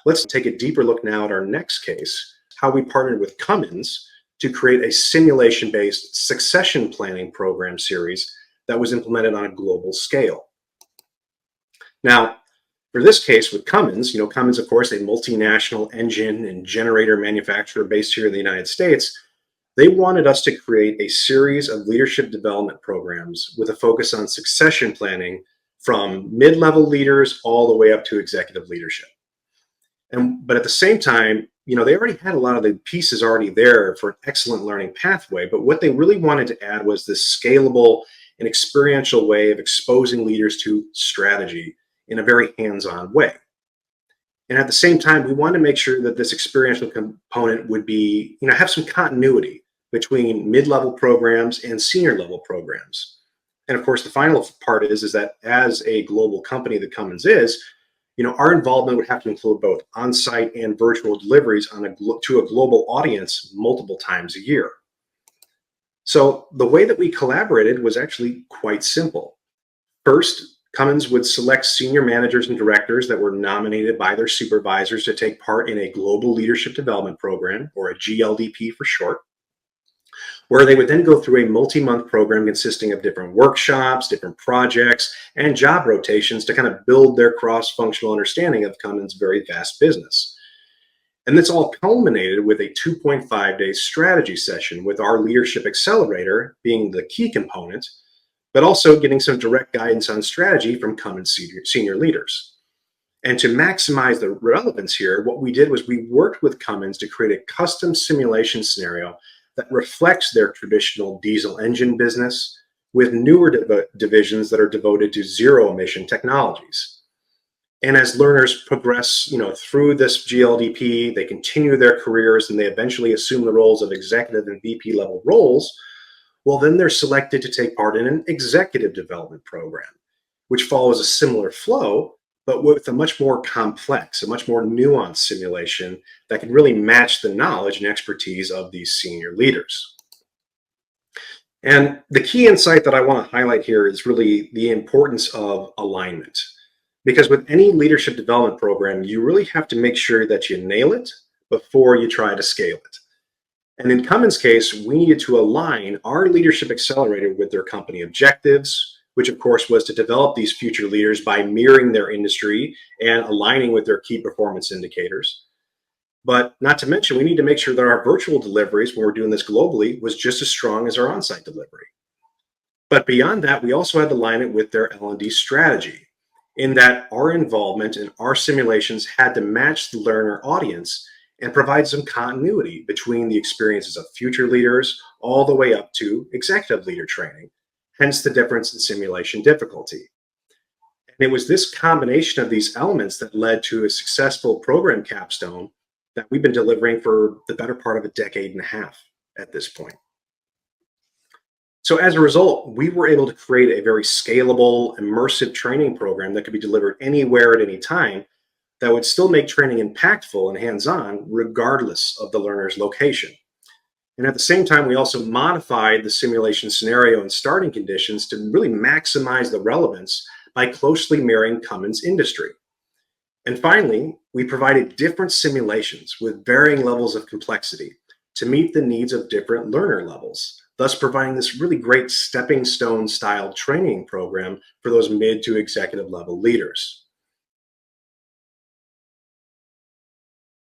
Let's take a deeper look now at our next case, how we partnered with Cummins to create a simulation-based succession planning program series that was implemented on a global scale. Now, for this case with Cummins, Cummins, of course, a multinational engine and generator manufacturer based here in the United States, they wanted us to create a series of leadership development programs with a focus on succession planning from mid-level leaders all the way up to executive leadership. But at the same time, they already had a lot of the pieces already there for an excellent learning pathway. But what they really wanted to add was this scalable and experiential way of exposing leaders to strategy in a very hands-on way. And at the same time, we wanted to make sure that this experiential component would be, have some continuity between mid-level programs and senior level programs. And of course, the final part is that as a global company that Cummins is, our involvement would have to include both on-site and virtual deliveries to a global audience multiple times a year. So the way that we collaborated was actually quite simple. First, Cummins would select senior managers and directors that were nominated by their supervisors to take part in a global leadership development program, or a GLDP for short, where they would then go through a multi-month program consisting of different workshops, different projects, and job rotations to kind of build their cross-functional understanding of Cummins' very vast business. And this all culminated with a 2.5-day strategy session with our leadership accelerator being the key component, but also getting some direct guidance on strategy from Cummins senior leaders. And to maximize the relevance here, what we did was we worked with Cummins to create a custom simulation scenario that reflects their traditional diesel engine business with newer divisions that are devoted to zero emission technologies. And as learners progress, through this GLDP, they continue their careers and they eventually assume the roles of executive and VP level roles. Well, then they're selected to take part in an executive development program, which follows a similar flow, but with a much more complex, a much more nuanced simulation that can really match the knowledge and expertise of these senior leaders. And the key insight that I want to highlight here is really the importance of alignment. Because with any leadership development program, you really have to make sure that you nail it before you try to scale it. And in Cummins' case, we needed to align our leadership accelerator with their company objectives, which of course was to develop these future leaders by mirroring their industry and aligning with their key performance indicators. But not to mention, we need to make sure that our virtual deliveries, when we're doing this globally, was just as strong as our on-site delivery. But beyond that, we also had to align it with their L&D strategy, in that our involvement and our simulations had to match the learner audience and provide some continuity between the experiences of future leaders all the way up to executive leader training. Hence the difference in simulation difficulty. And it was this combination of these elements that led to a successful program capstone that we've been delivering for the better part of a decade and a half at this point. So as a result, we were able to create a very scalable, immersive training program that could be delivered anywhere at any time that would still make training impactful and hands-on regardless of the learner's location. And at the same time, we also modified the simulation scenario and starting conditions to really maximize the relevance by closely mirroring Cummins' industry. And finally, we provided different simulations with varying levels of complexity to meet the needs of different learner levels, thus providing this really great stepping stone style training program for those mid to executive level leaders.